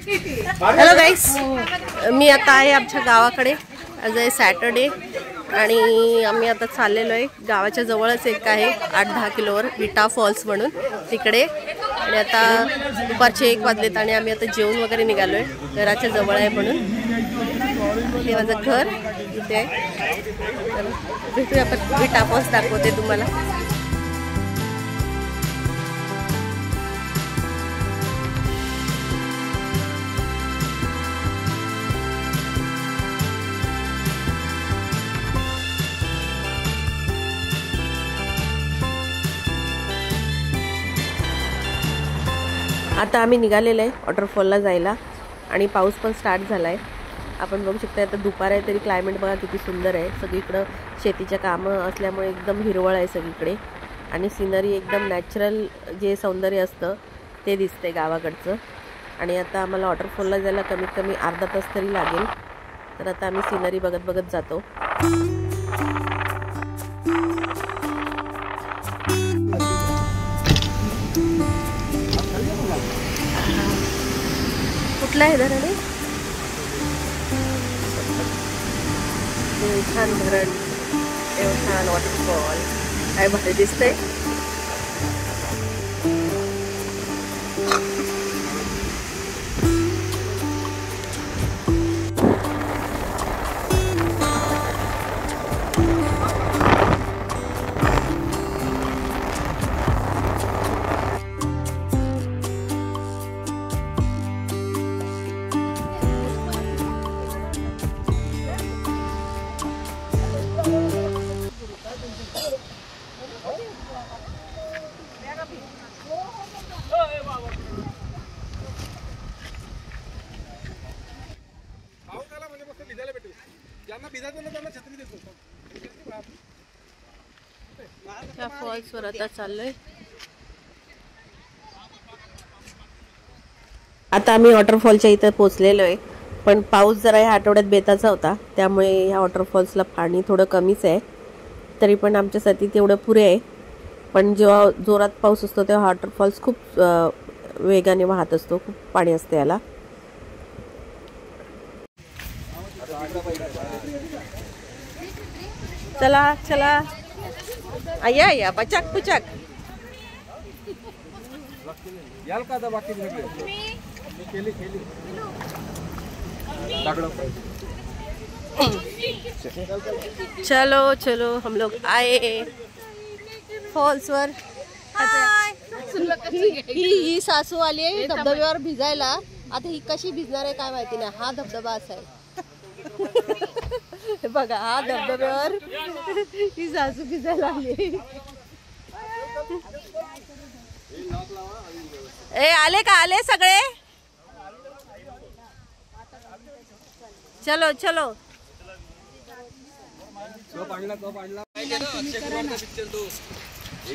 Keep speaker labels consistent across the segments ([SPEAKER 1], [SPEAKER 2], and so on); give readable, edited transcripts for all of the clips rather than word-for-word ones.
[SPEAKER 1] Hello गाईस, मी आता आहे आमच्या गावाकडे. आज आहे सॅटर्डे आणि आम्ही आता चाललेलो आहे. गावाच्या जवळच एक आहे 8-10 किलोवर विटा फॉल्स म्हणून तिकडे. आणि आता दुपारचे 1 वाजलेत आणि आम्ही आता जेवण वगैरे निघालो आहे. घराच्या जवळ आहे म्हणून. हे माझं घर इथे आहे. तर भेटूया आपण. विटा फॉल्स दाखवते तुम्हाला. आता आम्ही निघालेलो आहे वॉटरफॉलला जायला आणि पाऊस पण स्टार्ट झाला आहे. आपण बघू शकता आता दुपार आहे तरी क्लायमेट बघा किती सुंदर आहे. सगळीकडं शेतीच्या कामं असल्यामुळे एकदम हिरवळ आहे सगळीकडे आणि सिनरी एकदम नॅचरल जे सौंदर्य असतं ते दिसतंय गावाकडचं. आणि आता आम्हाला वॉटरफॉलला जायला कमीत कमी अर्धा तास तरी लागेल. तर आता आम्ही सिनरी बघत बघत जातो. कुठला आहे धरण? छान धरण, छान वॉटरफॉल, काय भारी दिसतंय. त्या फॉल्सवर आता चाललोय. आता आम्ही वॉटरफॉलच्या इथं पोहोचलेलो आहे. पण पाऊस जरा या आठवड्यात बेताचा होता त्यामुळे ह्या वॉटरफॉल्सला पाणी थोडं कमीच आहे. तरी पण आमच्यासाठी तेवढं पुरे आहे. पण जेव्हा जोरात पाऊस असतो तेव्हा वॉटरफॉल्स खूप वेगाने वाहत असतो. खूप पाणी असते याला. चला चला या या पचाक पुचाक. चलो चलो हम लोग आए फॉल्स वर. ही सासू आली आहे धबधब्यावर भिजायला. आता ही कशी भिजणार आहे काय माहिती नाही. हा धबधबा असा आहे बघा. हा धबधब्यावर ही सासू भिजायला आली. ए आले का? आले सगळे? चलो चलो.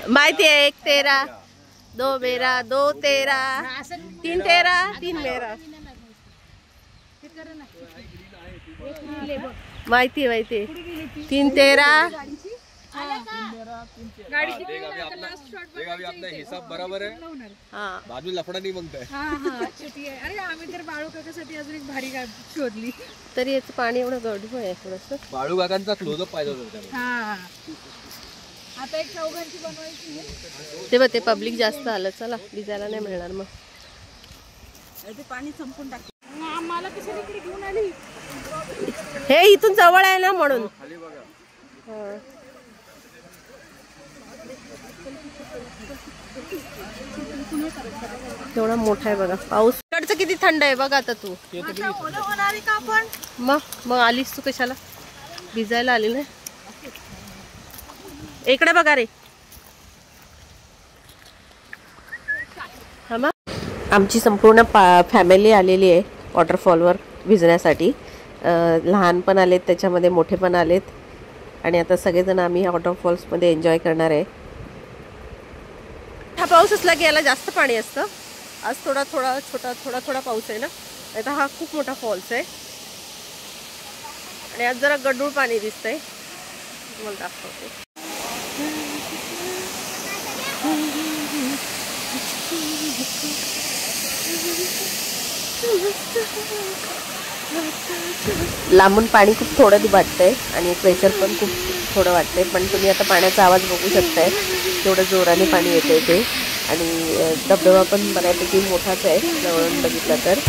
[SPEAKER 1] माहिती आहे 1 तेरा 2 मेरा 2 तेरा 3 तेरा 3 मेरा. माहिती आहे 3 तेरा.
[SPEAKER 2] हिसाब बरोबर आहे. बाजू लफडा नाही म्हणताय.
[SPEAKER 3] अरे आम्ही तर बाळू काकासाठी अजून एक भारी गाडी शोधली.
[SPEAKER 1] तरी याचं पाणी एवढं गढूळ आहे थोडंसं.
[SPEAKER 2] बाळू काकांचा क्लोजअप पाहिजे होता.
[SPEAKER 3] आता एक चौघांची बनवायची.
[SPEAKER 1] ते बघ ते पब्लिक जास्त आलं. चला भिजायला नाही मिळणार मग.
[SPEAKER 3] ते पाणी संपून टाक. आम्हाला कशाला इकडे घेऊन आली?
[SPEAKER 1] हे इथून जवळ आहे ना म्हणून. एवढा मोठा आहे बघा पाऊस. इकडचं किती थंड आहे बघा. आता तू मग आलीस तू कशाला? भिजायला आली ना. इकडे बघा रे. आमची संपूर्ण फॅमिली आलेली आहे वॉटरफॉलवर भिजण्यासाठी. लहान पण आलेत त्याच्यामध्ये, मोठे पण आलेत. आणि आता सगळेजण आम्ही ह्या वॉटरफॉल्समध्ये एन्जॉय करणार आहे. हा पाऊस असला की याला जास्त पाणी असतं. आज थोडा थोडा पाऊस आहे ना. आता हा खूप मोठा फॉल्स आहे आणि आज जरा गढूळ पाणी दिसतंय. तुम्हाला दाखवते. लांबून पाणी खूप थोडं वाटतंय आणि प्रेशर पण खूप थोडं वाटतंय, पण तुम्ही आता पाण्याचा आवाज बघू शकताय तेवढं जोराने पाणी येतंय ते. आणि धबधबा पण बऱ्यापैकी मोठाच आहे जवळून बघितलं तर.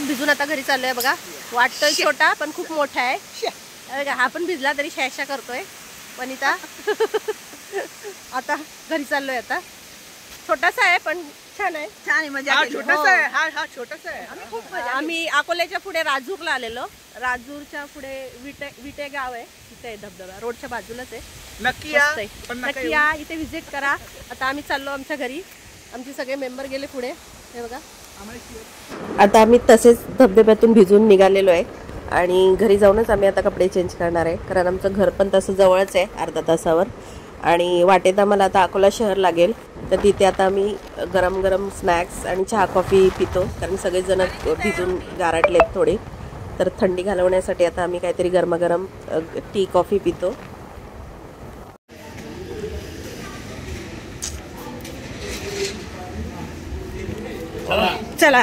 [SPEAKER 1] भिजून आता घरी चाललोय बघा. वाटतोय छोटा पण खूप मोठा आहे. हा पण भिजला तरी शॅशा करतोय. वनिता आता घरी चाललोय. आता छोटासा आहे पण छान आहे. छान आहे. मजा छोटासा आहे. हा छोटासा आहे. आम्ही अकोल्याच्या पुढे राजूरला आलेलो. राजूरच्या पुढे विटे गाव आहे. तिथे आहे धबधबा. रोडच्या बाजूलाच आहे. नक्की या इथे विजिट करा. आता आम्ही चाललो आमच्या घरी. आमचे सगळे मेंबर गेले पुढे. हे बघा आता आम्ही तसेच धबधब्यातून भिजून निघालेलो आहे आणि घरी जाऊनच आम्ही आता कपडे चेंज करणार आहे. कारण आमचं घर पण तसं जवळच आहे अर्धा तासावर. आणि वाटेत आम्हाला आता अकोला शहर लागेल. तर तिथे आता आम्ही गरम गरम स्नॅक्स आणि चहा कॉफी पितो. कारण सगळेजण भिजून गारटलेत थोडे. तर थंडी घालवण्यासाठी आता आम्ही काहीतरी गरमागरम टी कॉफी पितो. चला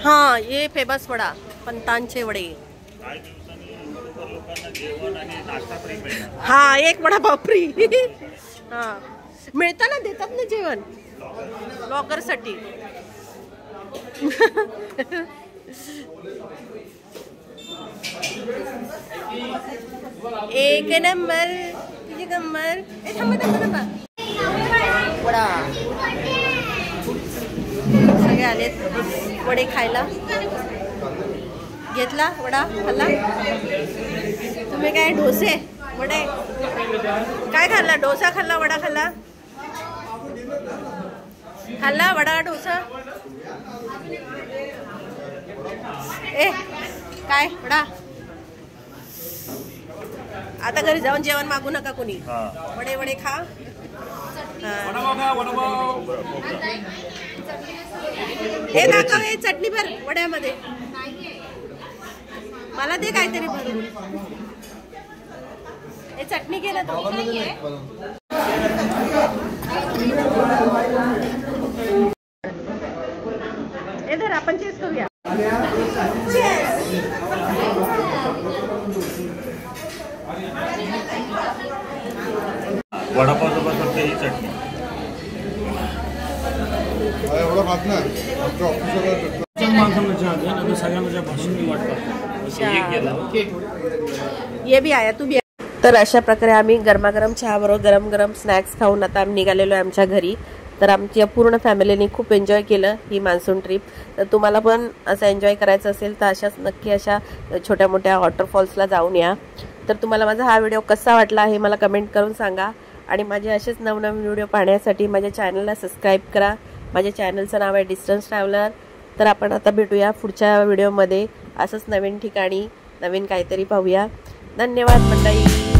[SPEAKER 1] हाँ ये फेमस वडा पंतांचे वडे. हाँ एक वडा बापरी. हाँ मिळतं ना, देतात ना जेवण ब्लॉगर साठी. एक नंबर वडा. सगळे आलेत वडे खायला. घेतला वडा खाल्ला. तुम्ही काय डोसे वडे काय खाल्ला? डोसा खाल्ला, वडा खाल्ला. खाल्ला वडा डोसा. ए काय वडा. आता घरी जाऊन जेवण मागू नका कोणी. वडे वडे खा. हे दाखव हे चटणी भर वड्यामध्ये. मला दे काहीतरी भरून. हे चटणी घे ना तू. हे धर आपण चेस करूया.
[SPEAKER 4] वडापाव सोबत फक्त ही चटणी.
[SPEAKER 1] ये भी आया तू भी. तर अशा प्रकारे आम्ही गरमागरम चहाबरोबर गरम गरम स्नॅक्स खाऊन आता आम्ही निघालेलो आहे आमच्या घरी. तर आमच्या पूर्ण फॅमिलीने खूप एन्जॉय केलं ही मान्सून ट्रिप. तर तुम्हाला पण असं एन्जॉय करायचं असेल तर अशाच नक्की अशा छोट्या मोठ्या वॉटरफॉल्सला जाऊन या. तर तुम्हाला माझा हा व्हिडिओ कसा वाटला हे मला कमेंट करून सांगा. आणि माझे असेच नवनवीन व्हिडिओ पाहण्यासाठी माझ्या चॅनलला सबस्क्राईब करा. माझ्या चॅनलचं नाव आहे डिस्टन्स ट्रॅव्हलर. तर आपण आता भेटूया पुढच्या व्हिडिओमध्ये असंच नवीन ठिकाणी नवीन काहीतरी पाहूया. धन्यवाद मंडळी.